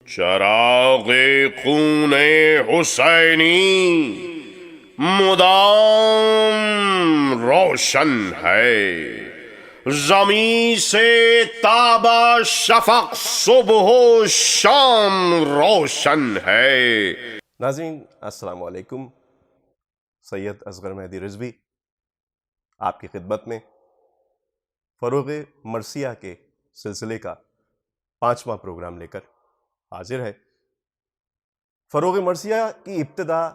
چراغ خون حسینی مدام روشن ہے، زمیں سے تابا شفق صبح و شام روشن ہے۔ ناظرین السلام علیکم، سید اصغر مہدی رضوی آپ کی خدمت میں فروغ مرثیہ کے سلسلے کا 5واں پروگرام لے کر حاضر ہے۔ فروغ مرثیہ کی ابتدا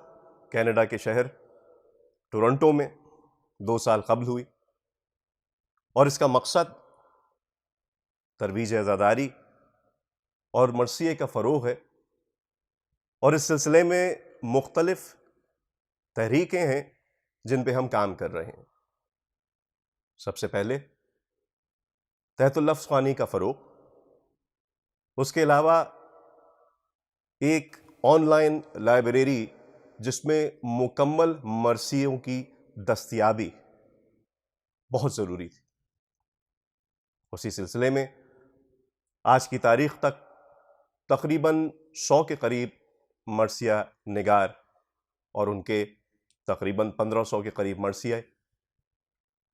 کینیڈا کے شہر ٹورنٹو میں 2 سال قبل ہوئی، اور اس کا مقصد ترویج عزاداری اور مرثیے کا فروغ ہے، اور اس سلسلے میں مختلف تحریکیں ہیں جن پہ ہم کام کر رہے ہیں۔ سب سے پہلے تحت اللفظ خوانی کا فروغ، اس کے علاوہ ایک آن لائن لائبریری جس میں مکمل مرثیوں کی دستیابی بہت ضروری تھی۔ اسی سلسلے میں آج کی تاریخ تک تقریباً 100 کے قریب مرثیہ نگار اور ان کے تقریباً 1500 کے قریب مرثیہ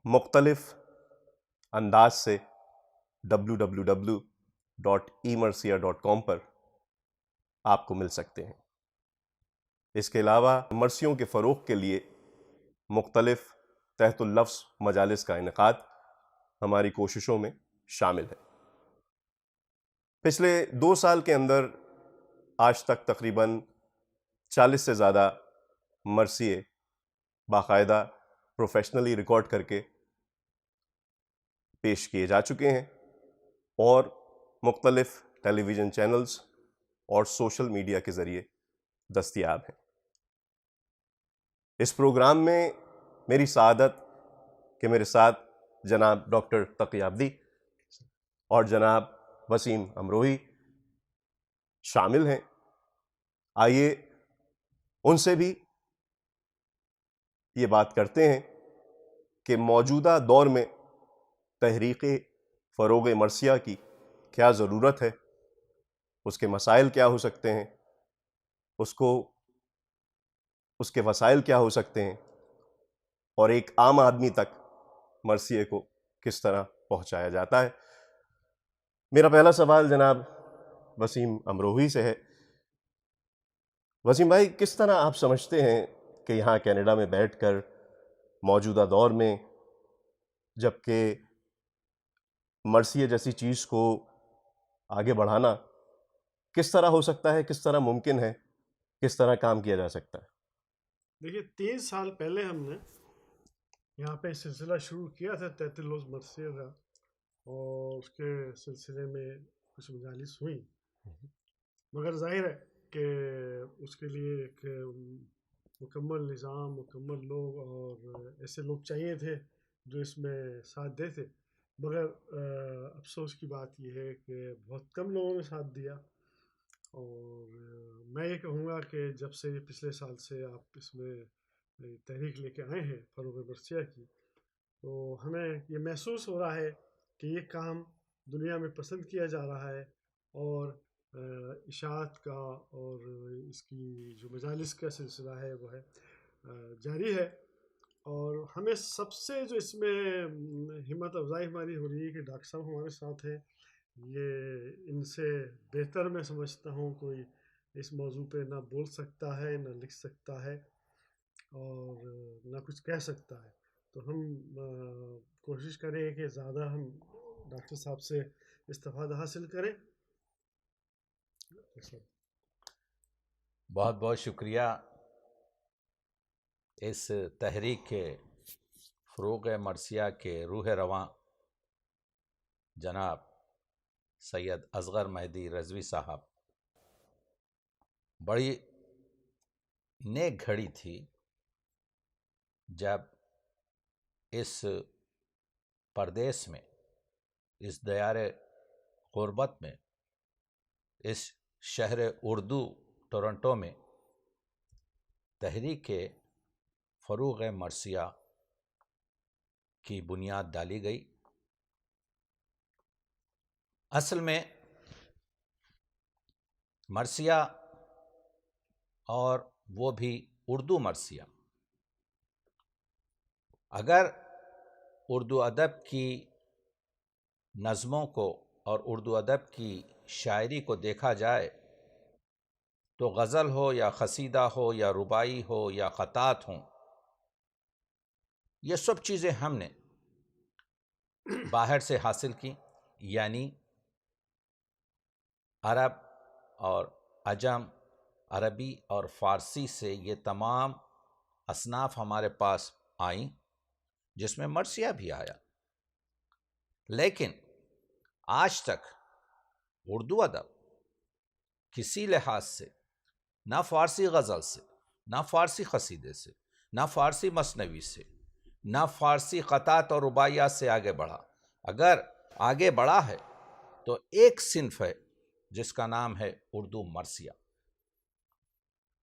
مختلف انداز سے www.emercia.com پر آپ کو مل سکتے ہیں۔ اس کے علاوہ مرثیوں کے فروغ کے لیے مختلف تحت اللفظ مجالس کا انعقاد ہماری کوششوں میں شامل ہے۔ پچھلے 2 سال کے اندر آج تک تقریباً 40 سے زیادہ مرثیے باقاعدہ پروفیشنلی ریکارڈ کر کے پیش کیے جا چکے ہیں، اور مختلف ٹیلی ویژن چینلز اور سوشل میڈیا کے ذریعے دستیاب ہیں۔ اس پروگرام میں میری سعادت کہ میرے ساتھ جناب ڈاکٹر تقی عابدی اور جناب وسیم امروہی شامل ہیں۔ آئیے ان سے بھی یہ بات کرتے ہیں کہ موجودہ دور میں تحریک فروغ مرثیہ کی کیا ضرورت ہے، اس کے مسائل کیا ہو سکتے ہیں، اس کے وسائل کیا ہو سکتے ہیں، اور ایک عام آدمی تک مرثیے کو کس طرح پہنچایا جاتا ہے۔ میرا پہلا سوال جناب وسیم امروہی سے ہے۔ وسیم بھائی، کس طرح آپ سمجھتے ہیں کہ یہاں کینیڈا میں بیٹھ کر موجودہ دور میں، جبکہ مرثیے جیسی چیز کو آگے بڑھانا کس طرح ہو سکتا ہے، کس طرح ممکن ہے، کس طرح کام کیا جا سکتا ہے؟ دیکھیے 3 سال پہلے ہم نے یہاں پہ سلسلہ شروع کیا تھا تحت اللفظ مرثیہ کا، اور اس کے سلسلے میں کچھ مجالس ہوئیں، مگر ظاہر ہے کہ اس کے لیے ایک مکمل نظام، مکمل لوگ اور ایسے لوگ چاہیے تھے جو اس میں ساتھ دیتے، مگر افسوس کی بات یہ ہے کہ بہت کم لوگوں نے ساتھ دیا۔ اور میں یہ کہوں گا کہ جب سے یہ پچھلے سال سے آپ اس میں تحریک لے کے آئے ہیں فروغ مرثیہ کی، تو ہمیں یہ محسوس ہو رہا ہے کہ یہ کام دنیا میں پسند کیا جا رہا ہے، اور اشاعت کا اور اس کی جو مجالس کا سلسلہ ہے وہ ہے جاری ہے۔ اور ہمیں سب سے جو اس میں ہمت افزائی ہماری ہو رہی ہے کہ ڈاکٹر صاحب ہمارے ساتھ ہیں، یہ ان سے بہتر میں سمجھتا ہوں کوئی اس موضوع پہ نہ بول سکتا ہے، نہ لکھ سکتا ہے، اور نہ کچھ کہہ سکتا ہے۔ تو ہم کوشش کریں کہ زیادہ ہم ڈاکٹر صاحب سے استفادہ حاصل کریں۔ بہت بہت شکریہ اس تحریک کے فروغ مرثیہ کے روح رواں جناب سید اصغر مہدی رضوی صاحب۔ بڑی نیک گھڑی تھی جب اس پردیس میں، اس دیار غربت میں، اس شہر اردو ٹورنٹو میں تحریک فروغ مرثیہ کی بنیاد ڈالی گئی۔ اصل میں مرثیہ اور وہ بھی اردو مرثیہ. اگر اردو ادب کی نظموں کو اور اردو ادب کی شاعری کو دیکھا جائے تو غزل ہو یا قصیدہ ہو یا ربائی ہو یا خطاط ہوں، یہ سب چیزیں ہم نے باہر سے حاصل کی، یعنی عرب اور عجم، عربی اور فارسی سے یہ تمام اصناف ہمارے پاس آئیں، جس میں مرثیہ بھی آیا. لیکن آج تک اردو ادب کسی لحاظ سے نہ فارسی غزل سے، نہ فارسی قصیدے سے، نہ فارسی مثنوی سے، نہ فارسی خطاط اور رباعیات سے آگے بڑھا. اگر آگے بڑھا ہے تو ایک صنف ہے جس کا نام ہے اردو مرثیہ.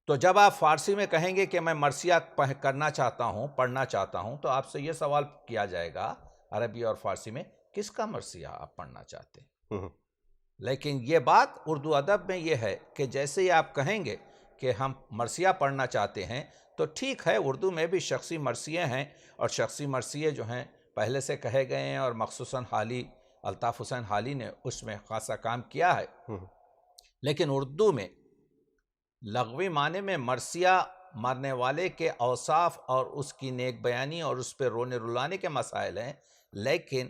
تو جب آپ فارسی میں کہیں گے کہ میں مرثیہ کرنا چاہتا ہوں، پڑھنا چاہتا ہوں، تو آپ سے یہ سوال کیا جائے گا عربی اور فارسی میں کس کا مرثیہ آپ پڑھنا چاہتے ہیں. لیکن یہ بات اردو ادب میں یہ ہے کہ جیسے ہی آپ کہیں گے کہ ہم مرثیہ پڑھنا چاہتے ہیں تو ٹھیک ہے، اردو میں بھی شخصی مرثیے ہیں، اور شخصی مرثیے جو ہیں پہلے سے کہے گئے ہیں، اور مخصوصاً حالی الطاف حسین حالی نے اس میں خاصا کام کیا ہے. لیکن اردو میں لغوی معنی میں مرثیہ مرنے والے کے اوصاف اور اس کی نیک بیانی اور اس پہ رونے رلانے کے مسائل ہیں، لیکن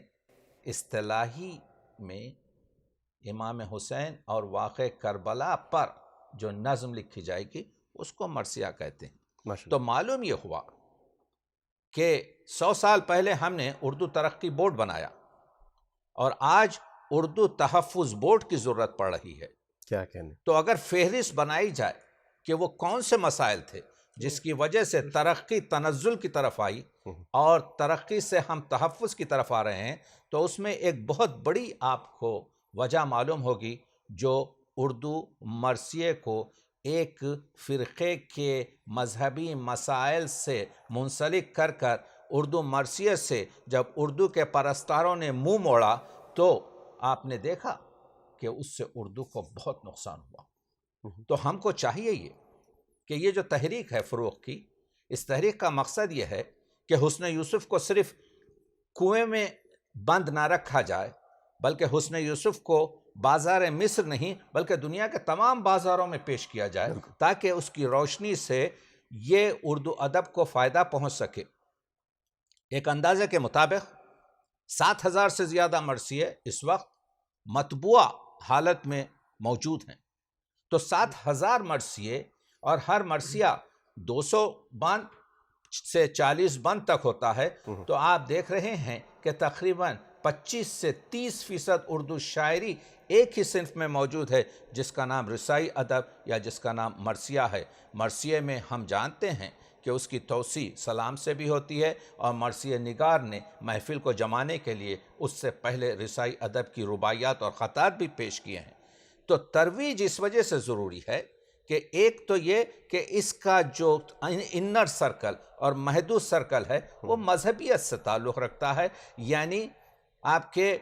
اصطلاحی میں امام حسین اور واقع کربلا پر جو نظم لکھی جائے گی اس کو مرثیہ کہتے ہیں. تو معلوم یہ ہوا کہ 100 سال پہلے ہم نے اردو ترقی بورڈ بنایا، اور آج اردو تحفظ بورڈ کی ضرورت پڑ رہی ہے. کیا کہنے. تو اگر فہرست بنائی جائے کہ وہ کون سے مسائل تھے جس کی وجہ سے ترقی تنزل کی طرف آئی اور ترقی سے ہم تحفظ کی طرف آ رہے ہیں، تو اس میں ایک بہت بڑی آپ کو وجہ معلوم ہوگی جو اردو مرثیے کو ایک فرقے کے مذہبی مسائل سے منسلک کر کر اردو مرثیے سے جب اردو کے پرستاروں نے منہ موڑا تو آپ نے دیکھا کہ اس سے اردو کو بہت نقصان ہوا. تو ہم کو چاہیے کہ یہ جو تحریک ہے فروغ کی، اس تحریک کا مقصد یہ ہے کہ حسن یوسف کو صرف کنویں میں بند نہ رکھا جائے، بلکہ حسن یوسف کو بازار مصر نہیں بلکہ دنیا کے تمام بازاروں میں پیش کیا جائے، تاکہ اس کی روشنی سے یہ اردو ادب کو فائدہ پہنچ سکے. ایک اندازے کے مطابق 7,000 سے زیادہ مرثیے اس وقت مطبوعہ حالت میں موجود ہیں. تو 7,000 مرثیے، اور ہر مرثیہ 200 بند سے 40 بند تک ہوتا ہے، تو آپ دیکھ رہے ہیں کہ تقریباً 25 سے 30% اردو شاعری ایک ہی صنف میں موجود ہے جس کا نام رسائی ادب یا جس کا نام مرثیہ ہے. مرثیے میں ہم جانتے ہیں کہ اس کی توسیع سلام سے بھی ہوتی ہے، اور مرثیہ نگار نے محفل کو جمانے کے لیے اس سے پہلے رسائی ادب کی رباعیات اور خطاط بھی پیش کیے ہیں. تو ترویج اس وجہ سے ضروری ہے کہ ایک تو یہ کہ اس کا جو انر سرکل اور محدود سرکل ہے وہ مذہبیت سے تعلق رکھتا ہے، یعنی آپ کے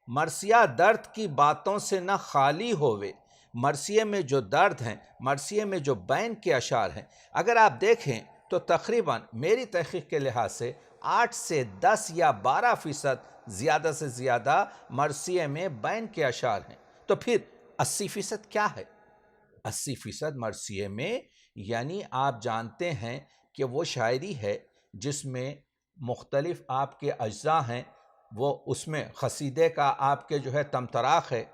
مرثیہ درد کی باتوں سے نہ خالی ہوئے. مرثیے میں جو درد ہیں، مرثیے میں جو بین کے اشعار ہیں، اگر آپ دیکھیں تو تقریباً میری تحقیق کے لحاظ سے 8 سے 10 یا 12% زیادہ سے زیادہ مرثیے میں بین کے اشعار ہیں. تو پھر 80% کیا ہے؟ 80% مرثیے میں یعنی آپ جانتے ہیں کہ وہ شاعری ہے جس میں مختلف آپ کے اجزاء ہیں. وہ اس میں قصیدے کا آپ کے جو ہے تمطراق ہے،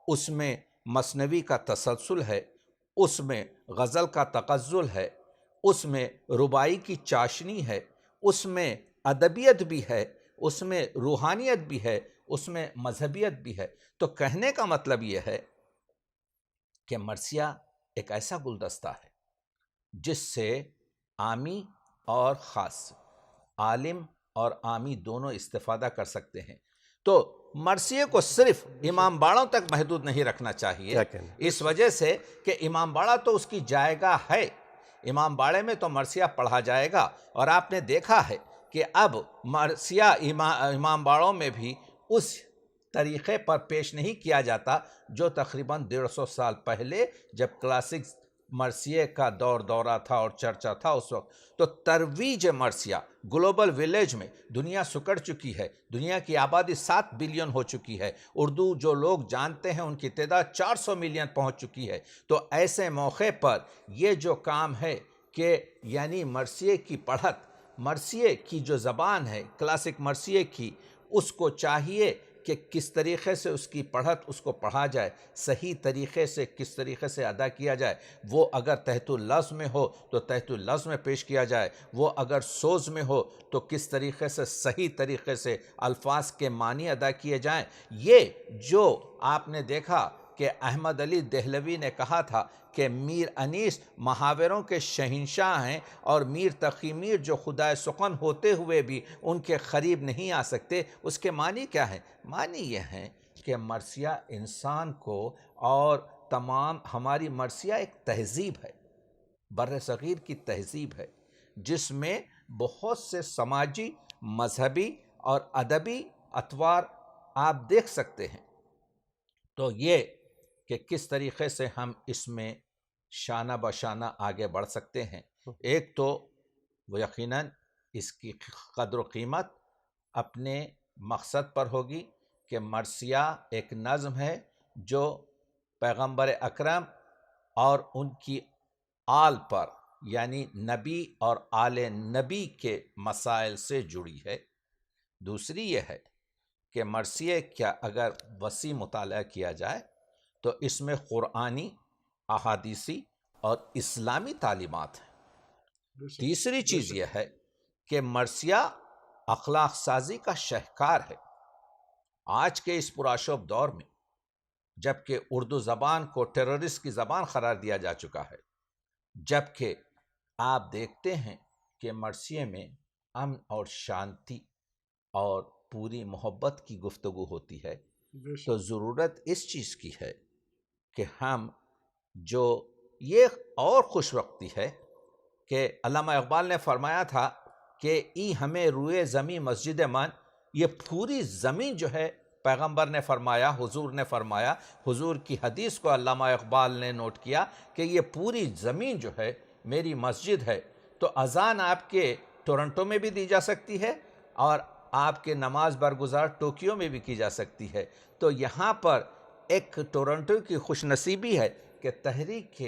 اس میں مثنوی کا تسلسل ہے، اس میں غزل کا تغزل ہے، اس میں ربائی کی چاشنی ہے، اس میں ادبیت بھی ہے، اس میں روحانیت بھی ہے، اس میں مذہبیت بھی ہے. تو کہنے کا مطلب یہ ہے کہ مرثیہ ایک ایسا گلدستہ ہے جس سے عامی اور خاص، عالم اور عامی دونوں استفادہ کر سکتے ہیں. تو مرثیے کو صرف امام باڑوں تک محدود نہیں رکھنا چاہیے، اس وجہ سے کہ امام باڑہ تو اس کی جائگہ ہے. امام باڑے میں تو مرثیہ پڑھا جائے گا، اور آپ نے دیکھا ہے کہ اب مرثیہ امام باڑوں میں بھی اس طریقے پر پیش نہیں کیا جاتا جو تقریباً 150 سال پہلے جب کلاسک مرثیے کا دورہ تھا اور چرچا تھا اس وقت. تو ترویج مرثیہ گلوبل ویلیج میں دنیا سکڑ چکی ہے. دنیا کی آبادی 7 بلین ہو چکی ہے. اردو جو لوگ جانتے ہیں ان کی تعداد 400 ملین پہنچ چکی ہے. تو ایسے موقع پر یہ جو کام ہے کہ یعنی مرثیے کی پڑھت، مرثیے کی جو زبان ہے کلاسک مرثیے کی، اس کو چاہیے کہ کس طریقے سے اس کی پڑھت اس کو پڑھا جائے، صحیح طریقے سے کس طریقے سے ادا کیا جائے. وہ اگر تحت اللفظ میں ہو تو تحت اللفظ میں پیش کیا جائے، وہ اگر سوز میں ہو تو کس طریقے سے صحیح طریقے سے الفاظ کے معنی ادا کیے جائیں. یہ جو آپ نے دیکھا کہ احمد علی دہلوی نے کہا تھا کہ میر انیس محاوروں کے شہنشاہ ہیں اور میر تقی میر جو خدائے سخن ہوتے ہوئے بھی ان کے قریب نہیں آ سکتے. اس کے معنی کیا ہے؟ معنی یہ ہے کہ مرثیہ انسان کو، اور تمام ہماری مرثیہ ایک تہذیب ہے، بر صغیر کی تہذیب ہے، جس میں بہت سے سماجی، مذہبی اور ادبی اطوار آپ دیکھ سکتے ہیں. تو یہ کہ کس طریقے سے ہم اس میں شانہ بشانہ آگے بڑھ سکتے ہیں. ایک تو وہ یقیناً اس کی قدر و قیمت اپنے مقصد پر ہوگی کہ مرثیہ ایک نظم ہے جو پیغمبر اکرم اور ان کی آل پر یعنی نبی اور آل نبی کے مسائل سے جڑی ہے. دوسری یہ ہے کہ مرثیے کا اگر وسیع مطالعہ کیا جائے تو اس میں قرآنی، احادیثی اور اسلامی تعلیمات ہیں. تیسری چیز یہ ہے کہ مرثیہ اخلاق سازی کا شہکار ہے. آج کے اس پرآشوب دور میں جبکہ اردو زبان کو ٹیررسٹ کی زبان قرار دیا جا چکا ہے، جبکہ آپ دیکھتے ہیں کہ مرثیے میں امن اور شانتی اور پوری محبت کی گفتگو ہوتی ہے، تو ضرورت اس چیز کی ہے کہ ہم جو یہ اور خوش وقتی ہے کہ علامہ اقبال نے فرمایا تھا کہ ای ہمیں روئے زمین مسجد من، یہ پوری زمین جو ہے پیغمبر نے فرمایا، حضور نے فرمایا، حضور کی حدیث کو علامہ اقبال نے نوٹ کیا کہ یہ پوری زمین جو ہے میری مسجد ہے. تو اذان آپ کے ٹورنٹو میں بھی دی جا سکتی ہے اور آپ کے نماز برگزار ٹوکیو میں بھی کی جا سکتی ہے. تو یہاں پر ایک ٹورنٹو کی خوش نصیبی ہے کہ تحریک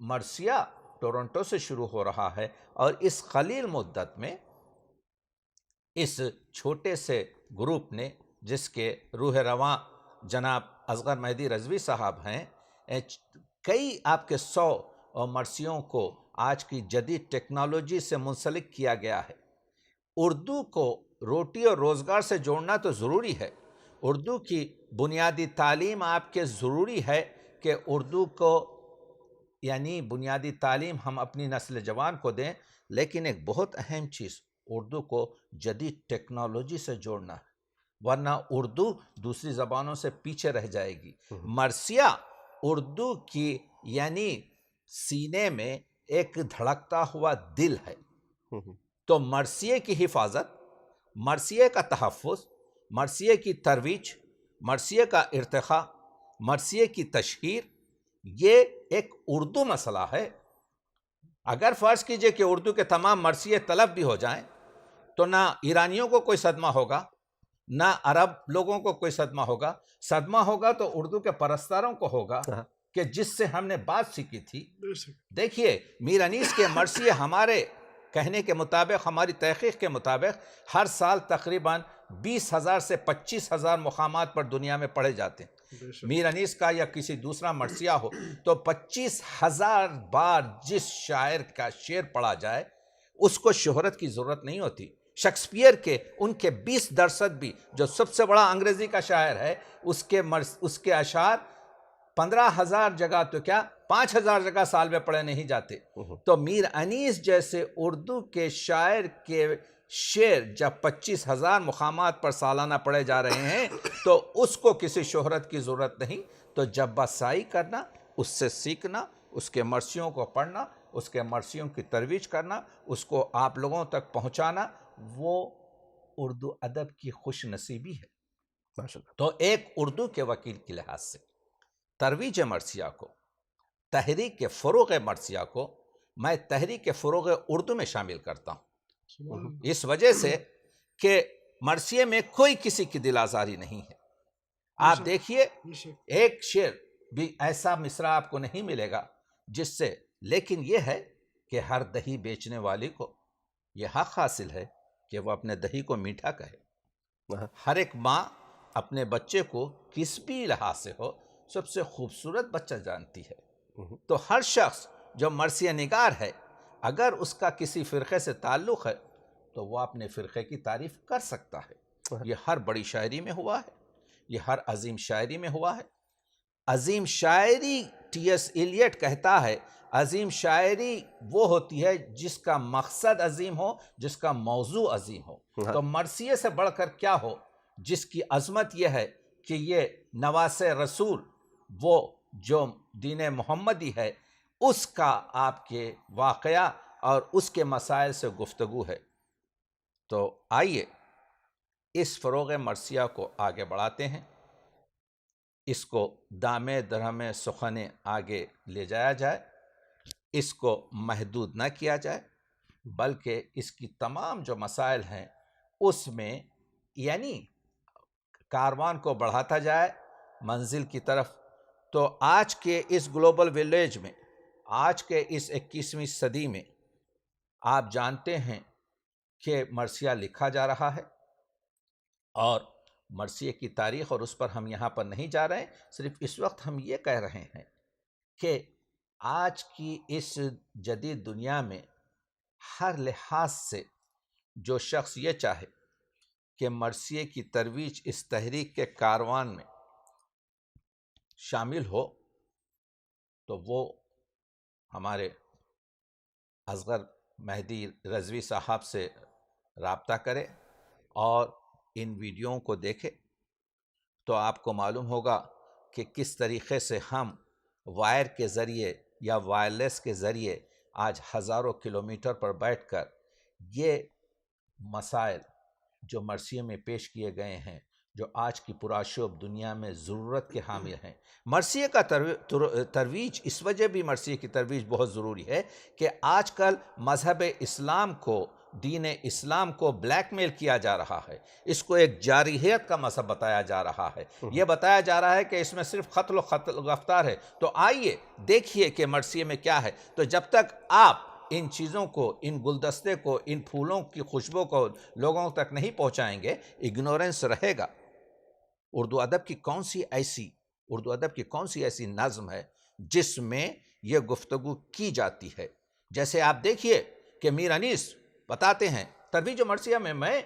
مرثیہ ٹورنٹو سے شروع ہو رہا ہے، اور اس قلیل مدت میں اس چھوٹے سے گروپ نے، جس کے روح رواں جناب اصغر مہدی رضوی صاحب ہیں، کئی آپ کے 100 مرثیوں کو آج کی جدید ٹیکنالوجی سے منسلک کیا گیا ہے. اردو کو روٹی اور روزگار سے جوڑنا تو ضروری ہے. اردو کی بنیادی تعلیم آپ کے ضروری ہے کہ اردو کو یعنی بنیادی تعلیم ہم اپنی نسل جوان کو دیں، لیکن ایک بہت اہم چیز اردو کو جدید ٹیکنالوجی سے جوڑنا ہے، ورنہ اردو دوسری زبانوں سے پیچھے رہ جائے گی. مرثیہ اردو کی یعنی سینے میں ایک دھڑکتا ہوا دل ہے. تو مرثیے کی حفاظت، مرثیے کا تحفظ، مرثیے کی ترویج، مرثیے کا ارتقاء، مرثیے کی تشہیر، یہ ایک اردو مسئلہ ہے. اگر فرض کیجئے کہ اردو کے تمام مرثیے طلب بھی ہو جائیں تو نہ ایرانیوں کو کوئی صدمہ ہوگا، نہ عرب لوگوں کو کوئی صدمہ ہوگا. صدمہ ہوگا تو اردو کے پرستاروں کو ہوگا کہ جس سے ہم نے بات سیکھی تھی. دیکھیے میر انیس کے مرثیے ہمارے کہنے کے مطابق، ہماری تحقیق کے مطابق ہر سال تقریباً 20,000 سے 25,000 مقامات پر دنیا میں پڑھے جاتے ہیں. میر انیس کا یا کسی دوسرا مرثیہ ہو تو 25,000 بار جس شاعر کا شعر پڑھا جائے اس کو شہرت کی ضرورت نہیں ہوتی. شیکسپیئر کے ان کے 20% بھی، جو سب سے بڑا انگریزی کا شاعر ہے، اس کے اشعار 15,000 جگہ تو کیا 5,000 جگہ سال میں پڑھے نہیں جاتے. تو میر انیس جیسے اردو کے شاعر کے شعر جب 25,000 مقامات پر سالانہ پڑھے جا رہے ہیں تو اس کو کسی شہرت کی ضرورت نہیں. تو جب بسائی کرنا، اس سے سیکھنا، اس کے مرثیوں کو پڑھنا، اس کے مرثیوں کی ترویج کرنا، اس کو آپ لوگوں تک پہنچانا، وہ اردو ادب کی خوش نصیبی ہے. ماشاءاللہ. تو ایک اردو کے وکیل کے لحاظ سے ترویج مرثیہ کو، تحریک فروغ مرثیہ کو میں تحریک فروغ اردو میں شامل کرتا ہوں، سبحان اللہ. اس وجہ سے کہ مرثیے میں کوئی کسی کی دل آزاری نہیں ہے. آپ دیکھیے بے شک. ایک شعر بھی ایسا مصرع آپ کو نہیں ملے گا جس سے، لیکن یہ ہے کہ ہر دہی بیچنے والی کو یہ حق حاصل ہے کہ وہ اپنے دہی کو میٹھا کہے. ہاں. ہر ایک ماں اپنے بچے کو کس بھی لحاظ سے ہو سب سے خوبصورت بچہ جانتی ہے. تو ہر شخص جو مرثیہ نگار ہے اگر اس کا کسی فرقے سے تعلق ہے تو وہ اپنے فرقے کی تعریف کر سکتا ہے. یہ ہر بڑی شاعری میں ہوا ہے، یہ ہر عظیم شاعری میں ہوا ہے. عظیم شاعری ٹی ایس ایلیٹ کہتا ہے عظیم شاعری وہ ہوتی ہے جس کا مقصد عظیم ہو، جس کا موضوع عظیم ہو. تو مرثیے سے بڑھ کر کیا ہو جس کی عظمت یہ ہے کہ یہ نواس رسول، وہ جو دین محمدی ہے، اس کا آپ کے واقعہ اور اس کے مسائل سے گفتگو ہے. تو آئیے اس فروغ مرثیہ کو آگے بڑھاتے ہیں، اس کو دامے درہمے سخنے آگے لے جایا جائے، اس کو محدود نہ کیا جائے، بلکہ اس کی تمام جو مسائل ہیں اس میں یعنی کاروان کو بڑھاتا جائے منزل کی طرف. تو آج کے اس گلوبل ولیج میں، آج کے اس 21ویں صدی میں آپ جانتے ہیں کہ مرثیہ لکھا جا رہا ہے، اور مرثیے کی تاریخ اور اس پر ہم یہاں پر نہیں جا رہے ہیں. صرف اس وقت ہم یہ کہہ رہے ہیں کہ آج کی اس جدید دنیا میں ہر لحاظ سے جو شخص یہ چاہے کہ مرثیے کی ترویج اس تحریک کے کاروان میں شامل ہو تو وہ ہمارے اصغر مہدی رضوی صاحب سے رابطہ کرے اور ان ویڈیوؤں کو دیکھے تو آپ کو معلوم ہوگا کہ کس طریقے سے ہم وائر کے ذریعے یا وائرلیس کے ذریعے آج ہزاروں کلومیٹر پر بیٹھ کر یہ مسائل جو مرثیے میں پیش کیے گئے ہیں، جو آج کی پرآشوب دنیا میں ضرورت کے حامل ہیں. مرثیے کا ترویج اس وجہ بھی مرثیے کی ترویج بہت ضروری ہے کہ آج کل مذہب اسلام کو، دین اسلام کو بلیک میل کیا جا رہا ہے، اس کو ایک جارحیت کا مذہب بتایا جا رہا ہے. یہ بتایا جا رہا ہے کہ اس میں صرف قتل و گفتار ہے. تو آئیے دیکھیے کہ مرثیے میں کیا ہے. تو جب تک آپ ان چیزوں کو، ان گلدستے کو، ان پھولوں کی خوشبو کو لوگوں تک نہیں پہنچائیں گے، اگنورنس رہے گا. اردو ادب کی کون سی ایسی نظم ہے جس میں یہ گفتگو کی جاتی ہے؟ جیسے آپ دیکھیے کہ میر انیس بتاتے ہیں ترویج مرثیہ میں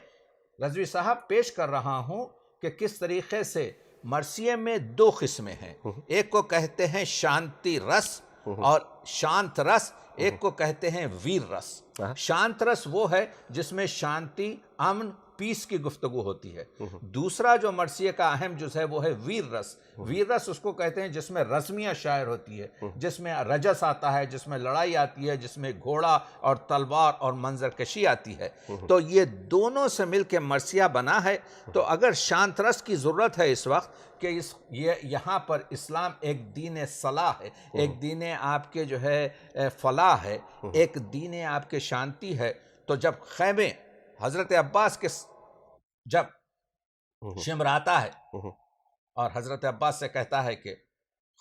رضوی صاحب پیش کر رہا ہوں کہ کس طریقے سے مرثیے میں دو قسمیں ہیں. ایک کو کہتے ہیں شانتی رس اور شانت رس، ایک کو کہتے ہیں ویر رس. شانت رس وہ ہے جس میں شانتی، امن، پیس کی گفتگو ہوتی ہے. دوسرا جو مرثیے کا اہم جز ہے وہ ہے ویر رس. ویر رس اس کو کہتے ہیں جس میں رزمیہ شاعر ہوتی ہے، جس میں رجس آتا ہے، جس میں لڑائی آتی ہے، جس میں گھوڑا اور تلوار اور منظر کشی آتی ہے. تو یہ دونوں سے مل کے مرثیہ بنا ہے. تو اگر شانت رس کی ضرورت ہے اس وقت کہ یہاں پر اسلام ایک دین صلاح ہے، ایک دین آپ کے جو ہے فلاح ہے، ایک دین آپ کے شانتی ہے. تو جب خیمے حضرت عباس کے جب شمر آتا ہے اور حضرت عباس سے کہتا ہے کہ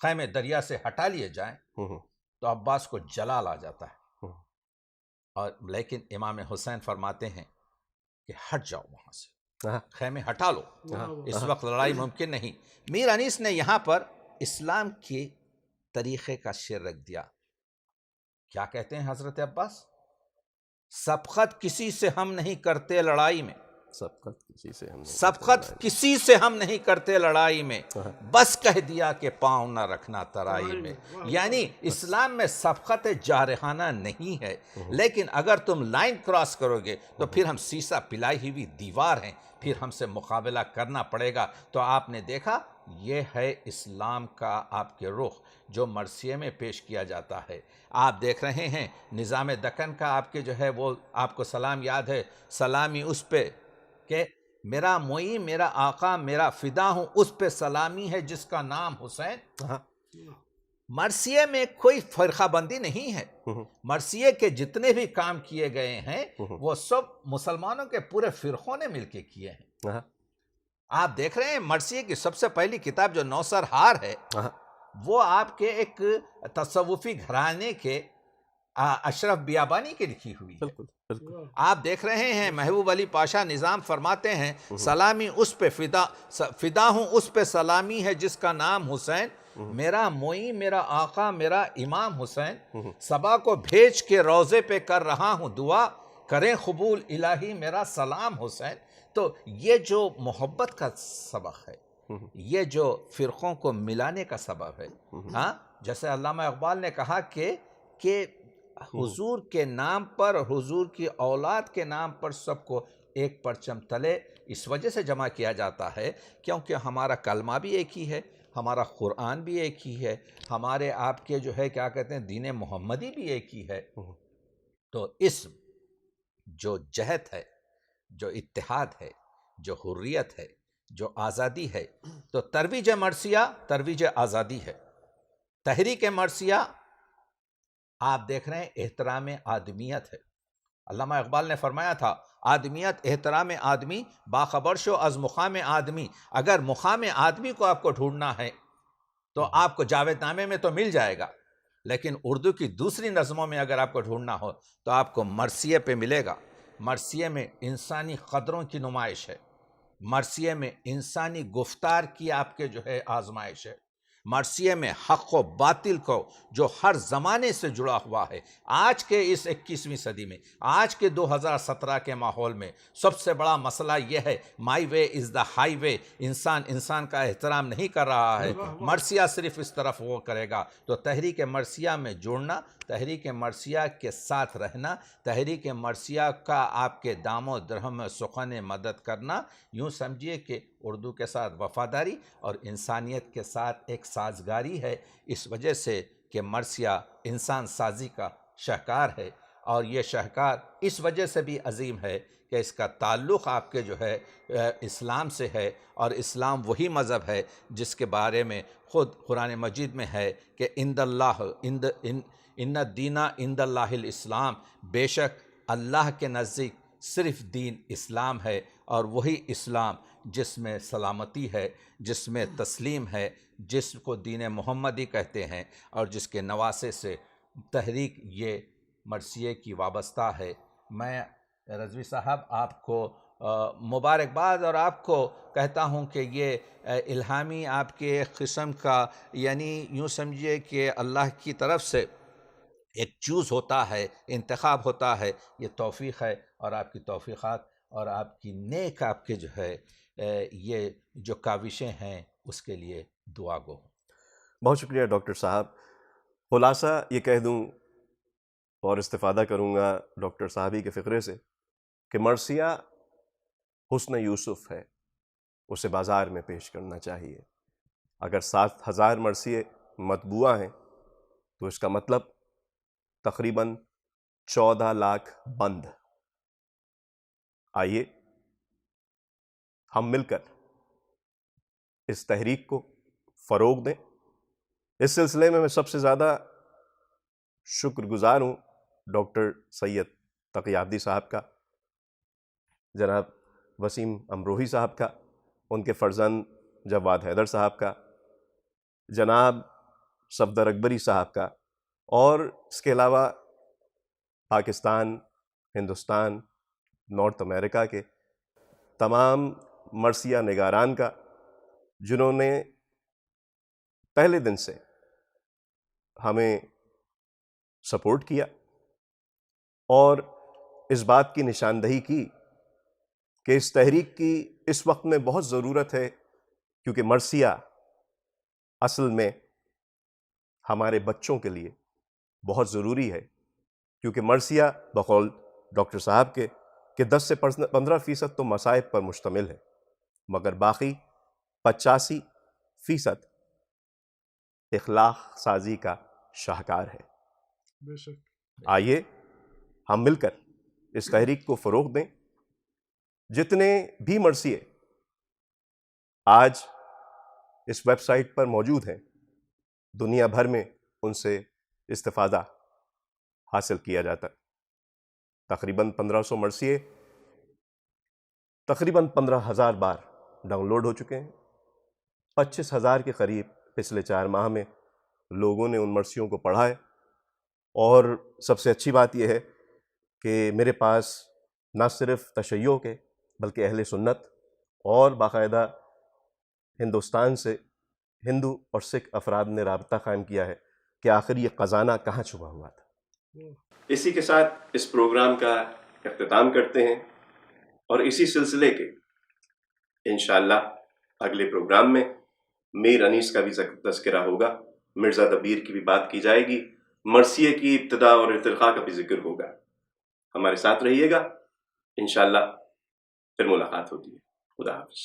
خیمے دریا سے ہٹا لیے جائیں، تو عباس کو جلال آ جاتا ہے. اور لیکن امام حسین فرماتے ہیں کہ ہٹ جاؤ وہاں سے، خیمے ہٹا لو، اس وقت لڑائی ممکن نہیں. میر انیس نے یہاں پر اسلام کے طریقے کا شعر رکھ دیا. کیا کہتے ہیں حضرت عباس؟ سبقت کسی سے ہم نہیں کرتے لڑائی میں، سبقت کسی سے ہم نہیں کرتے لڑائی میں، بس کہہ دیا کہ پاؤں نہ رکھنا ترائی میں. یعنی اسلام میں سبقت جارحانہ نہیں ہے، لیکن اگر تم لائن کراس کرو گے تو پھر ہم سیسا پلائی ہوئی دیوار ہیں، پھر ہم سے مقابلہ کرنا پڑے گا. تو آپ نے دیکھا یہ ہے اسلام کا آپ کے رخ جو مرثیے میں پیش کیا جاتا ہے. آپ دیکھ رہے ہیں نظام دکن کا آپ کے جو ہے وہ آپ کو سلام یاد ہے، سلامی اس پہ کہ میرا معین میرا آقا میرا فدا ہوں اس پہ سلامی ہے جس کا نام حسین. ہاں مرثیے میں کوئی فرقہ بندی نہیں ہے. مرثیے کے جتنے بھی کام کیے گئے ہیں وہ سب مسلمانوں کے پورے فرقوں نے مل کے کیے ہیں. ہاں آپ دیکھ رہے ہیں مرثیے کی سب سے پہلی کتاب جو نوسر ہار ہے ہاں وہ آپ کے ایک تصوفی گھرانے کے اشرف بیابانی کی لکھی ہوئی ہے. بالکل بالکل. آپ دیکھ رہے ہیں محبوب علی پاشا نظام فرماتے ہیں سلامی اس پہ فدا ہوں اس پہ سلامی ہے جس کا نام حسین. میرا معین میرا آقا میرا امام حسین. صبا کو بھیج کے روضے پہ کر رہا ہوں دعا کریں قبول الہی میرا سلام حسین. تو یہ جو محبت کا سبق ہے یہ جو فرقوں کو ملانے کا سبب ہے. ہاں جیسے علامہ اقبال نے کہا کہ حضور کے نام پر حضور کی اولاد کے نام پر سب کو ایک پرچم تلے اس وجہ سے جمع کیا جاتا ہے کیونکہ ہمارا کلمہ بھی ایک ہی ہے, ہمارا قرآن بھی ایک ہی ہے, ہمارے آپ کے جو ہے کیا کہتے ہیں دین محمدی بھی ایک ہی ہے. تو اس جو جہت ہے جو اتحاد ہے جو حریت ہے جو آزادی ہے تو ترویج مرثیہ ترویج آزادی ہے. تحریک مرثیہ آپ دیکھ رہے ہیں احترام آدمیت ہے. علامہ اقبال نے فرمایا تھا آدمیت احترام آدمی باخبر شو از مقام آدمی. اگر مقام آدمی کو آپ کو ڈھونڈنا ہے تو آپ کو جاوید نامے میں تو مل جائے گا لیکن اردو کی دوسری نظموں میں اگر آپ کو ڈھونڈنا ہو تو آپ کو مرثیے پہ ملے گا. مرثیے میں انسانی قدروں کی نمائش ہے, مرثیے میں انسانی گفتار کی آپ کے جو ہے آزمائش ہے, مرثیے میں حق و باطل کو جو ہر زمانے سے جڑا ہوا ہے. آج کے اس 21ویں صدی میں آج کے 2017 کے ماحول میں سب سے بڑا مسئلہ یہ ہے مائی وے از دا ہائی وے. انسان کا احترام نہیں کر رہا ہے, مرثیہ صرف اس طرف وہ کرے گا. تو تحریک مرثیہ میں جڑنا, تحریک مرثیہ کے ساتھ رہنا, تحریک مرثیہ کا آپ کے دام و درہم سخن مدد کرنا, یوں سمجھیے کہ اردو کے ساتھ وفاداری اور انسانیت کے ساتھ ایک سازگاری ہے. اس وجہ سے کہ مرثیہ انسان سازی کا شاہکار ہے اور یہ شاہکار اس وجہ سے بھی عظیم ہے کہ اس کا تعلق آپ کے جو ہے اسلام سے ہے اور اسلام وہی مذہب ہے جس کے بارے میں خود قرآن مجید میں ہے کہ ان الدین عند اللہ الاسلام, بے شک اللہ کے نزدیک صرف دین اسلام ہے اور وہی اسلام جس میں سلامتی ہے, جس میں تسلیم ہے, جس کو دین محمدی کہتے ہیں اور جس کے نواسے سے تحریک یہ مرثیے کی وابستہ ہے. میں رضوی صاحب آپ کو مبارکباد اور آپ کو کہتا ہوں کہ یہ الہامی آپ کے ایک قسم کا یعنی یوں سمجھیے کہ اللہ کی طرف سے ایک چوز ہوتا ہے, انتخاب ہوتا ہے, یہ توفیق ہے اور آپ کی توفیقات اور آپ کی نیک آپ کے جو ہے یہ جو کاوشیں ہیں اس کے لیے دعا گو. بہت شکریہ ڈاکٹر صاحب. خلاصہ یہ کہہ دوں اور استفادہ کروں گا ڈاکٹر صاحبی کے فقرے سے کہ مرثیہ حسن یوسف ہے, اسے بازار میں پیش کرنا چاہیے. اگر 7,000 مرثیے مطبوعہ ہیں تو اس کا مطلب تقریباً 14 لاکھ بند. آئیے ہم مل کر اس تحریک کو فروغ دیں. اس سلسلے میں سب سے زیادہ شکر گزار ہوں ڈاکٹر سید تقی عابدی صاحب کا, جناب وسیم امروہی صاحب کا, ان کے فرزند جواد حیدر صاحب کا, جناب صفدر اکبری صاحب کا, اور اس کے علاوہ پاکستان, ہندوستان, نارتھ امریکہ کے تمام مرثیہ نگاران کا جنہوں نے پہلے دن سے ہمیں سپورٹ کیا اور اس بات کی نشاندہی کی کہ اس تحریک کی اس وقت میں بہت ضرورت ہے, کیونکہ مرثیہ اصل میں ہمارے بچوں کے لیے بہت ضروری ہے. کیونکہ مرثیہ بقول ڈاکٹر صاحب کے کہ 10 سے 15% تو مصائب پر مشتمل ہے, مگر باقی 85% اخلاق سازی کا شاہکار ہے. بے شک. آئیے ہم مل کر اس تحریک کو فروغ دیں جتنے بھی مرثیے آج اس ویب سائٹ پر موجود ہیں دنیا بھر میں ان سے استفادہ حاصل کیا جاتا ہے. تقریباً 1500 مرثیے تقریباً 15,000 بار ڈاؤن لوڈ ہو چکے ہیں. 25,000 کے قریب پچھلے 4 ماہ میں لوگوں نے ان مرثیوں کو پڑھا ہے. اور سب سے اچھی بات یہ ہے کہ میرے پاس نہ صرف تشیع کے بلکہ اہل سنت اور باقاعدہ ہندوستان سے ہندو اور سکھ افراد نے رابطہ قائم کیا ہے کہ آخر یہ خزانہ کہاں چھپا ہوا تھا. اسی کے ساتھ اس پروگرام کا اختتام کرتے ہیں اور اسی سلسلے کے انشاءاللہ اگلے پروگرام میں میر انیس کا بھی تذکرہ ہوگا, مرزا دبیر کی بھی بات کی جائے گی, مرثیے کی ابتدا اور ارتقاء کا بھی ذکر ہوگا. ہمارے ساتھ رہیے گا, انشاءاللہ پھر ملاقات ہوتی ہے. خدا حافظ.